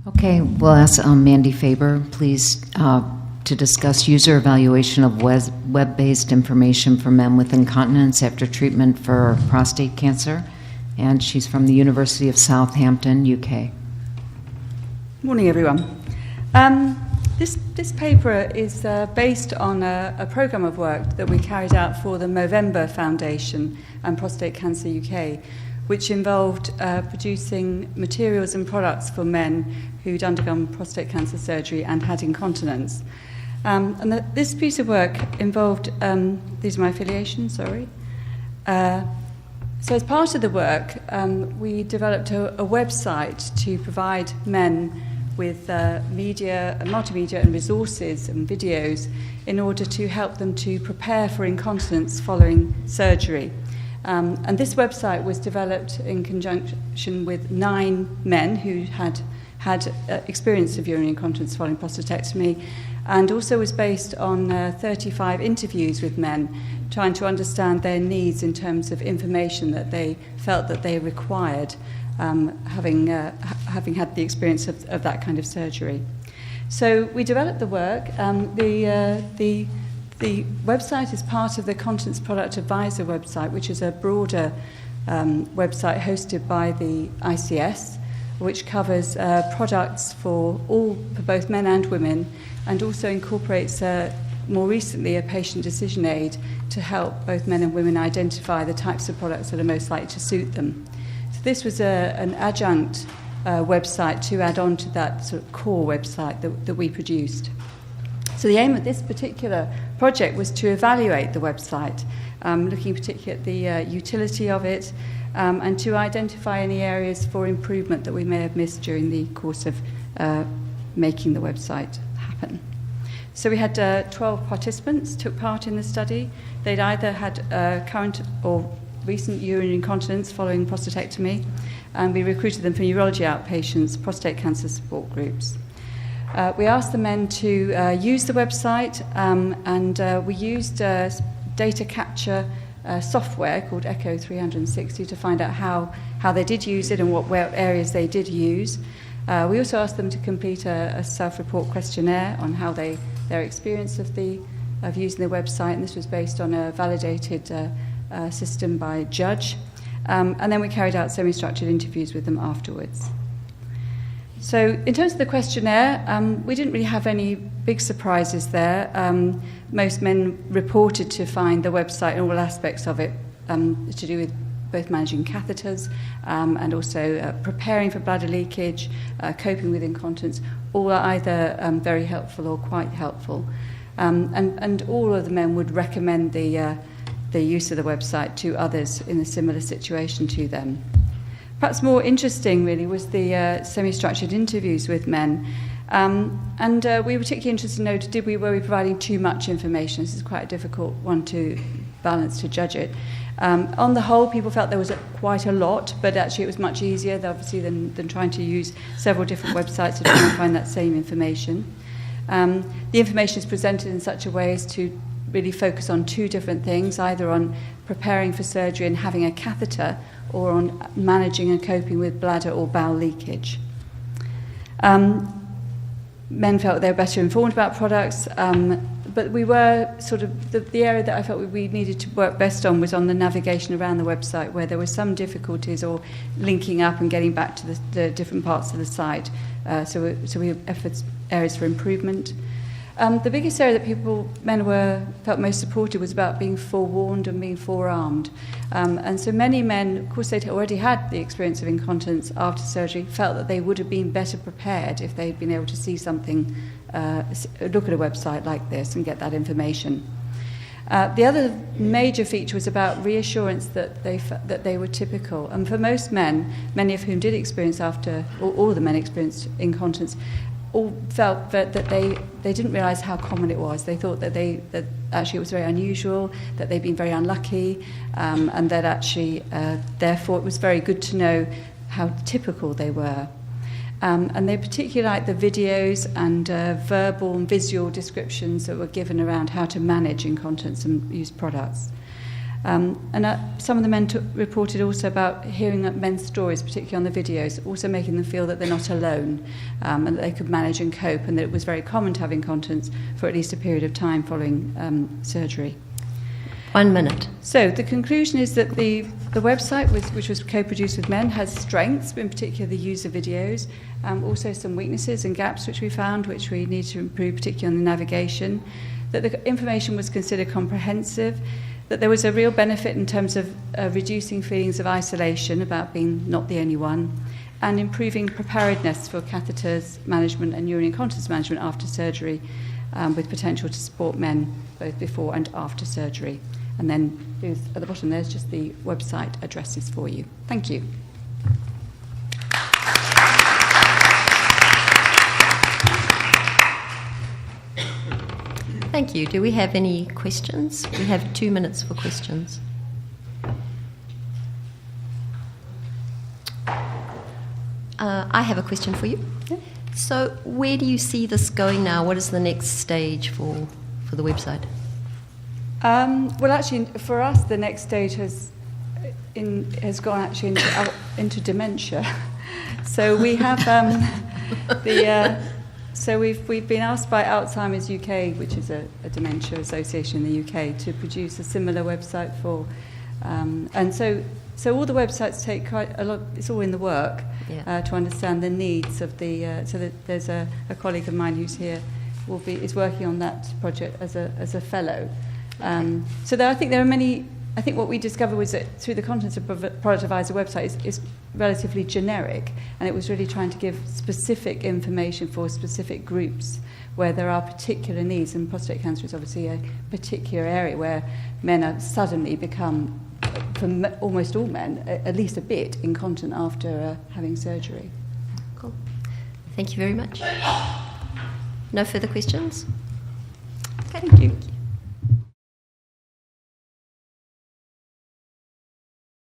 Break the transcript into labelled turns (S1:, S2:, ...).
S1: Okay, we'll ask Mandy Faber, please, to discuss user evaluation of web-based information for men with incontinence after treatment for prostate cancer. And she's from the University of Southampton, UK.
S2: Morning, everyone. This paper is based on a programme of work that we carried out for the Movember Foundation and Prostate Cancer UK, which involved producing materials and products for men who'd undergone prostate cancer surgery and had incontinence. This piece of work involved, these are my affiliations, sorry. So as part of the work, we developed a website to provide men with media, multimedia and resources and videos in order to help them to prepare for incontinence following surgery. And this website was developed in conjunction with 9 men who had experience of urinary incontinence following prostatectomy, and also was based on 35 interviews with men, trying to understand their needs in terms of information that they felt that they required, having had the experience of that kind of surgery. So we developed the work. The website is part of the Continence Product Advisor website, which is a broader website hosted by the ICS, which covers products for both men and women, and also incorporates more recently a patient decision aid to help both men and women identify the types of products that are most likely to suit them. So this was an adjunct website to add on to that sort of core website that we produced. So the aim of this particular project was to evaluate the website, looking particularly at the utility of it, and to identify any areas for improvement that we may have missed during the course of making the website happen. So we had 12 participants took part in the study. They'd either had current or recent urinary incontinence following prostatectomy, and we recruited them for urology outpatients, prostate cancer support groups. We asked the men to use the website, and we used data capture software called Echo 360 to find out how they did use it and what areas they did use. We also asked them to complete a self-report questionnaire on how their experience of using the website, and this was based on a validated system by Judge. And then we carried out semi-structured interviews with them afterwards. So in terms of the questionnaire, we didn't really have any big surprises there. Most men reported to find the website and all aspects of it to do with both managing catheters and also preparing for bladder leakage, coping with incontinence, all are either very helpful or quite helpful. And all of the men would recommend the use of the website to others in a similar situation to them. Perhaps more interesting, really, was the semi-structured interviews with men. And we were particularly interested to know, were we providing too much information? This is quite a difficult one to balance, to judge it. On the whole, people felt there was quite a lot, but actually it was much easier, obviously, than trying to use several different websites to try and find that same information. The information is presented in such a way as to really focus on 2 different things, either on preparing for surgery and having a catheter, or on managing and coping with bladder or bowel leakage. Men felt they were better informed about products, but we were sort of, the area that I felt we needed to work best on was on the navigation around the website, where there were some difficulties or linking up and getting back to the different parts of the site. So we have areas for improvement. The biggest area that men felt most supported was about being forewarned and being forearmed. And so many men, of course they'd already had the experience of incontinence after surgery, felt that they would have been better prepared if they'd been able to see something, look at a website like this and get that information. The other major feature was about reassurance that they were typical. And for most men, many of whom did experience all of the men experienced incontinence, all felt that they didn't realise how common it was. They thought that actually it was very unusual, that they'd been very unlucky, and that actually, therefore, it was very good to know how typical they were. And they particularly liked the videos and verbal and visual descriptions that were given around how to manage incontinence and use products. Some of the men reported also about hearing men's stories, particularly on the videos, also making them feel that they're not alone, and that they could manage and cope, and that it was very common to have incontinence for at least a period of time following surgery.
S3: 1 minute.
S2: So the conclusion is that the website, which was co-produced with men, has strengths, in particular the user videos, also some weaknesses and gaps which we found, which we need to improve, particularly on the navigation, that the information was considered comprehensive, that there was a real benefit in terms of reducing feelings of isolation about being not the only one, and improving preparedness for catheters management and urinary incontinence management after surgery, with potential to support men both before and after surgery. And then at the bottom there's just the website addresses for you. Thank you.
S3: Thank you. Do we have any questions? We have 2 minutes for questions. I have a question for you.
S2: Yeah.
S3: So where do you see this going now? What is the next stage for the website?
S2: Well, actually, for us, the next stage has gone actually into dementia. So we have So we've been asked by Alzheimer's UK, which is a dementia association in the UK, to produce a similar website for, and so all the websites take quite a lot. It's all in the work to understand the needs of the. So that there's a colleague of mine who's here is working on that project as a fellow. So I think there are many. I think what we discovered was that through the contents of Product Advisor website is relatively generic, and it was really trying to give specific information for specific groups where there are particular needs, and prostate cancer is obviously a particular area where men have suddenly become, for almost all men, at least a bit incontinent after having surgery.
S3: Cool. Thank you very much. No further questions? Okay.
S2: Thank you.